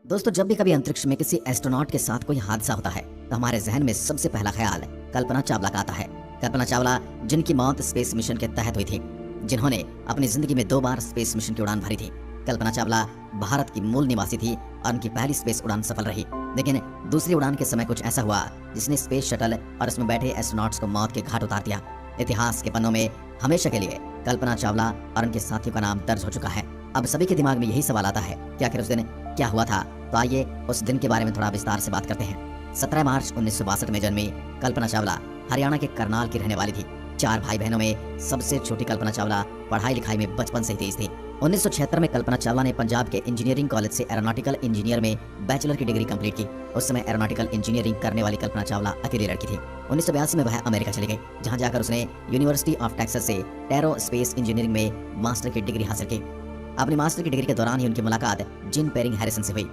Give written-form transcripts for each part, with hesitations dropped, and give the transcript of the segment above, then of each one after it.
दोस्तों, जब भी कभी अंतरिक्ष में किसी एस्ट्रोनॉट के साथ कोई हादसा होता है तो हमारे जहन में सबसे पहला ख्याल कल्पना चावला का आता है। कल्पना चावला, जिनकी मौत स्पेस मिशन के तहत हुई थी, जिन्होंने अपनी जिंदगी में 2 बार स्पेस मिशन की उड़ान भरी थी। कल्पना चावला भारत की मूल निवासी थी और उनकी पहली स्पेस उड़ान सफल रही। लेकिन दूसरी उड़ान के समय कुछ ऐसा हुआ जिसने स्पेस शटल और उसमें बैठे एस्ट्रोनॉट्स को मौत के घाट उतार दिया। इतिहास के पन्नों में हमेशा के लिए कल्पना चावला और उनके साथियों का नाम दर्ज हो चुका है। अब सभी के दिमाग में यही सवाल आता है कि आखिर उस दिन क्या हुआ था। तो आइए उस दिन के बारे में थोड़ा विस्तार से बात करते हैं। 17 मार्च 1962 में जन्मी कल्पना चावला हरियाणा के करनाल की रहने वाली थी। 4 भाई बहनों में सबसे छोटी कल्पना चावला पढ़ाई लिखाई में बचपन से ही तेज थी। 1976 में कल्पना चावला ने पंजाब के इंजीनियरिंग कॉलेज से एरोनॉटिकल इंजीनियर में बैचलर की डिग्री कंप्लीट की। उस समय एरोनॉटिकल इंजीनियरिंग करने वाली कल्पना चावला अकेली लड़की थी। 1982 में वह अमेरिका चली गई, जहां जाकर उसने यूनिवर्सिटी ऑफ टेक्सास से एरो स्पेस इंजीनियरिंग में मास्टर की डिग्री हासिल की। अपनी मास्टर की डिग्री के दौरान ही उनकी मुलाकात जिन पेरिंग हैरिसन से हुई।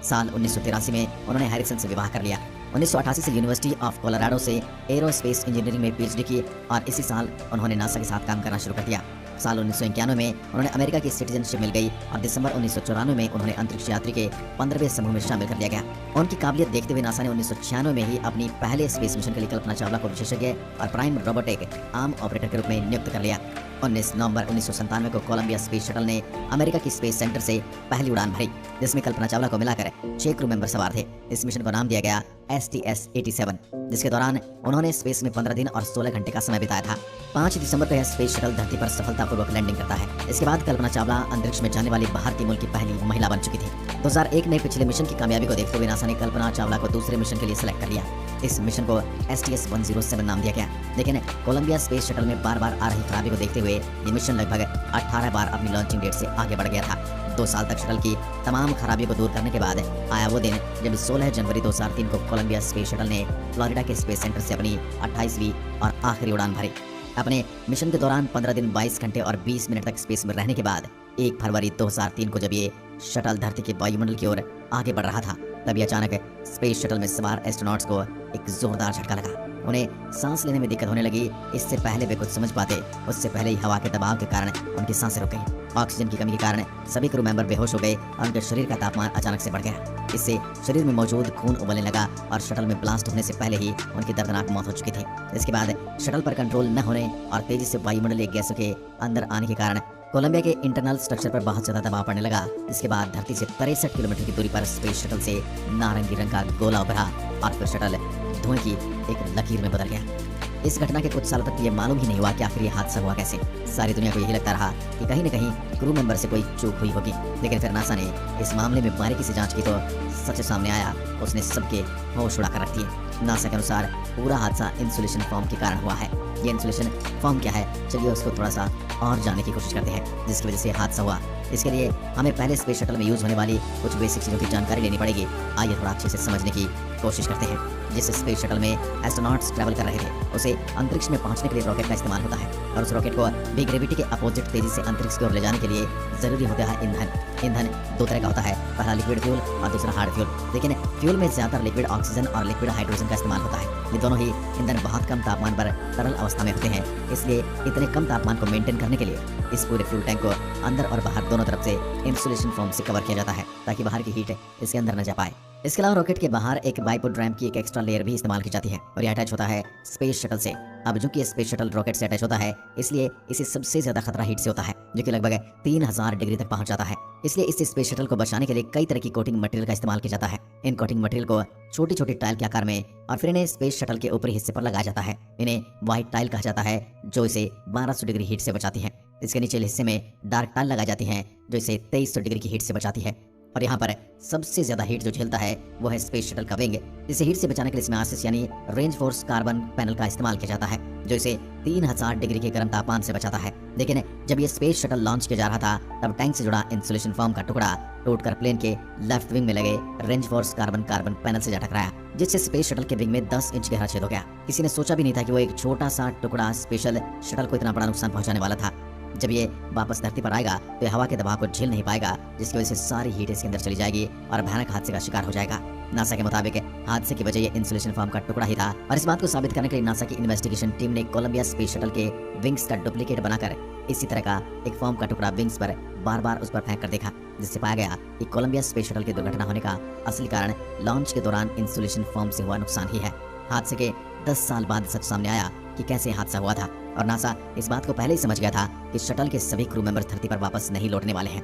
साल 1983 में उन्होंने हैरिसन से विवाह कर लिया। 1988 से यूनिवर्सिटी ऑफ कोलोराडो से एरोस्पेस इंजीनियरिंग में पीएचडी की और इसी साल उन्होंने नासा के साथ काम करना शुरू कर दिया। साल 1991 में उन्होंने अमेरिका की सिटीजनशिप मिल गई और दिसंबर 1994 में उन्होंने अंतरिक्ष यात्री के 15वें समूह में शामिल कर दिया गया। उनकी काबिलियत देखते हुए नासा ने 1996 में ही अपनी पहले स्पेस मिशन के लिए कल्पना चावला को विशेषज्ञ और प्राइम रोबोटिक आर्म ऑपरेटर के रूप में नियुक्त कर लिया। 19 नवंबर 1997 को कोलंबिया स्पेस शटल ने अमेरिका की स्पेस सेंटर से पहली उड़ान भरी, जिसमें कल्पना चावला को मिलाकर 6 क्रू मेंबर सवार थे। इस मिशन को नाम दिया गया STS-87, जिसके दौरान उन्होंने स्पेस में 15 दिन और 16 घंटे का समय बिताया था। 5 दिसंबर को यह स्पेस शटल धरती पर सफलतापूर्वक लैंडिंग करता है। इसके बाद कल्पना चावला अंतरिक्ष में जाने वाली भारतीय मूल की पहली महिला बन चुकी थी। 2001 में पिछले मिशन की कामयाबी को देखते हुए नासा ने कल्पना चावला को दूसरे मिशन के लिए सिलेक्ट कर लिया। इस मिशन को STS-107 नाम दिया गया। लेकिन कोलंबिया स्पेस शटल में बार-बार आ रही खराबी को देखते हुए ये मिशन लगभग 18 बार अपनी लॉन्चिंग डेट से आगे बढ़ गया था। 2 साल तक शटल की तमाम खराबियों को दूर करने के बाद आया वो दिन जब 16 जनवरी 2003 को कोलंबिया स्पेस शटल ने फ्लोरिडा के स्पेस सेंटर से अपनी 28वीं और आखिरी उड़ान भरी। अपने मिशन के दौरान 15 दिन 22 घंटे और 20 मिनट तक स्पेस में रहने के बाद 1 फरवरी 2003 को जब ये शटल धरती के वायुमंडल की ओर आगे बढ़ रहा था, तभी अचानक स्पेस शटल में सवार एस्ट्रोनॉट्स को एक जोरदार झटका लगा। उन्हें सांस लेने में दिक्कत होने लगी। इससे पहले वे कुछ समझ पाते, उससे पहले ही हवा के दबाव के कारण उनकी सांसें रुक गईं। ऑक्सीजन की कमी के कारण सभी क्रू मेंबर बेहोश हो गए और उनके शरीर का तापमान अचानक से बढ़ गया। इससे शरीर में मौजूद खून उबलने लगा और शटल में ब्लास्ट होने से पहले ही उनकी दर्दनाक मौत हो चुकी थी। इसके बाद शटल पर कंट्रोल न होने और तेजी से वायुमंडलीय गैसों के अंदर आने के कारण कोलंबिया के इंटरनल स्ट्रक्चर पर बहुत ज्यादा दबाव पड़ने लगा। इसके बाद धरती से 63 किलोमीटर की दूरी पर स्पेस शटल से नारंगी रंग का गोला उभरा और फिर शटल धुएं की एक लकीर में बदल गया। इस घटना के कुछ सालों तक ये मालूम ही नहीं हुआ कि आखिर ये हादसा हुआ कैसे। सारी दुनिया को यही लगता रहा कि कहीं न कहीं क्रू मेंबर से कोई चूक हुई होगी। लेकिन फिर नासा ने इस मामले में बारीकी से जांच की तो सच सामने आया। उसने सबके होश उड़ा कर रख दिए। नासा के अनुसार पूरा हादसा इंसुलेशन फॉर्म के कारण हुआ है। ये इंसुलेशन फॉर्म क्या है, चलिए उसको थोड़ा सा और जानने की कोशिश करते हैं, जिसकी वजह से हादसा हुआ। इसके लिए हमें पहले स्पेस शटल में यूज होने वाली कुछ बेसिक चीज़ों की जानकारी लेनी पड़ेगी। आइए थोड़ा अच्छे से समझने की कोशिश करते हैं। जिस स्पेस शटल में एस्ट्रोनॉट्स ट्रैवल कर रहे थे, उसे अंतरिक्ष में पहुंचने के लिए रॉकेट का इस्तेमाल होता है और उस रॉकेट को भी ग्रेविटी के अपोजिट तेजी से अंतरिक्ष की ओर ले जाने के लिए जरूरी होता है ईंधन। ईंधन 2 तरह का होता है, पहला लिक्विड फ्यूल और दूसरा हार्ड फ्यूल। लेकिन फ्यूल में ज्यादातर लिक्विड ऑक्सीजन और लिक्विड हाइड्रोजन का इस्तेमाल होता है। ये दोनों ही ईंधन बहुत कम तापमान पर तरल अवस्था में होते हैं। इसलिए इतने कम तापमान को मेंटेन करने के लिए इस पूरे फ्यूल टैंक को अंदर और बाहर दोनों तरफ से इंसुलेशन फोम से कवर किया जाता है, ताकि बाहर की हीट इसके अंदर न जा पाए। इसके अलावा रॉकेट के बाहर एक बाइपोड रैम्प की एक एक्स्ट्रा लेयर भी इस्तेमाल की जाती है और यह अटैच होता है स्पेस शटल से। अब जो कि स्पेस शटल रॉकेट से अटैच होता है, इसलिए इसे सबसे ज्यादा खतरा हीट से होता है, जो कि लगभग 3000 डिग्री तक पहुंच जाता है। इसलिए इस स्पेस शटल को बचाने के लिए कई तरह की कोटिंग मटेरियल का इस्तेमाल किया जाता है। इन कोटिंग मटेरियल को छोटी छोटी टाइल के आकार में और फिर इन्हें स्पेस शटल के ऊपरी हिस्से पर लगाया जाता है। इन्हें व्हाइट टाइल कहा जाता है, जो इसे 1200 डिग्री हीट से बचाती है। इसके निचले हिस्से में डार्क टाइल लगाई जाती है, जो इसे 2300 डिग्री की हीट से बचाती है। और यहाँ पर सबसे ज्यादा हीट जो झेलता है वो है स्पेस शटल का विंग। इसे हीट से बचाने के लिए इसमें आसिस यानी रेंज फोर्स कार्बन पैनल का इस्तेमाल किया जाता है, जो इसे 3000 डिग्री के गर्म तापमान से बचाता है। लेकिन जब ये स्पेस शटल लॉन्च किया जा रहा था, तब टैंक से जुड़ा इंसुलेशन फॉर्म का टुकड़ा टूटकर प्लेन के लेफ्ट विंग में लगे रेंज फोर्स कार्बन पैनल से जा टकराया, जिससे स्पेस शटल के विंग में 10 इंच गहरा छेद हो गया। किसी ने सोचा भी नहीं था कि वो एक छोटा सा टुकड़ा स्पेशल शटल को इतना बड़ा नुकसान पहुंचाने वाला था। जब ये वापस धरती पर आएगा तो ये हवा के दबाव को झेल नहीं पाएगा, जिसकी वजह से सारी हीट इसके अंदर चली जाएगी और भयानक हादसे का शिकार हो जाएगा। नासा के मुताबिक हादसे की वजह ये इंसुलेशन फोम का टुकड़ा ही था और इस बात को साबित करने के लिए नासा की इन्वेस्टिगेशन टीम ने कोलंबिया स्पेस शटल के विंग्स का डुप्लीकेट बनाकर इसी तरह का एक फोम का टुकड़ा विंग्स पर बार बार उस पर फेंक कर देखा, जिससे पाया गया कि कोलंबिया स्पेस शटल की दुर्घटना होने का असली कारण लॉन्च के दौरान इंसुलेशन फोम से हुआ नुकसान ही है। हादसे के 10 साल बाद सच सामने आया कि कैसे हादसा हुआ था और नासा इस बात को पहले ही समझ गया था कि शटल के सभी क्रू मेंबर्स धरती पर वापस नहीं लौटने वाले हैं।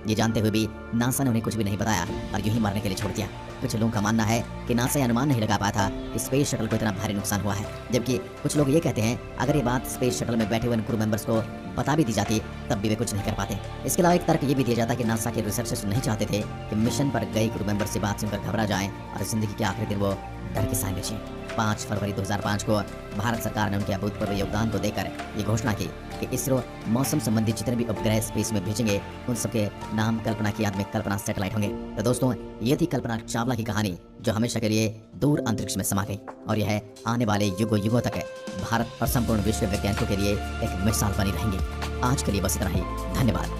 ये जानते हुए भी नासा ने उन्हें कुछ भी नहीं बताया और यूं ही मरने के लिए छोड़ दिया। कुछ लोगों का मानना है कि नासा ये अनुमान नहीं लगा पाया था कि स्पेस शटल को इतना भारी नुकसान हुआ है, जबकि कुछ लोग ये कहते हैं अगर ये बात स्पेस शटल में बैठे हुए क्रू मेंबर्स को बता भी दी जाती तब भी वे कुछ नहीं कर पाते। इसके अलावा एक तर्क ये भी दिया जाता कि नासा के रिसर्चर्स नहीं चाहते थे कि मिशन पर गए क्रू मेंबर्स से बात सुनकर घबरा जाएं और जिंदगी के आखिरी दिन वो डर के साए में जिएं। 5 फरवरी 2005 को भारत सरकार ने उनके अभूतपूर्व योगदान को देकर ये घोषणा की कि इसरो मौसम संबंधी जितने भी उपग्रह स्पेस में भेजेंगे उन सबके नाम कल्पना की याद में कल्पना सैटेलाइट होंगे। तो दोस्तों, ये थी कल्पना चावला की कहानी जो हमेशा के लिए दूर अंतरिक्ष में समा गई और यह आने वाले युगों युगों तक भारत और संपूर्ण विश्व वैज्ञानिकों के लिए एक मिसाल बनी रहेंगी। आज के लिए बस इतना ही। धन्यवाद।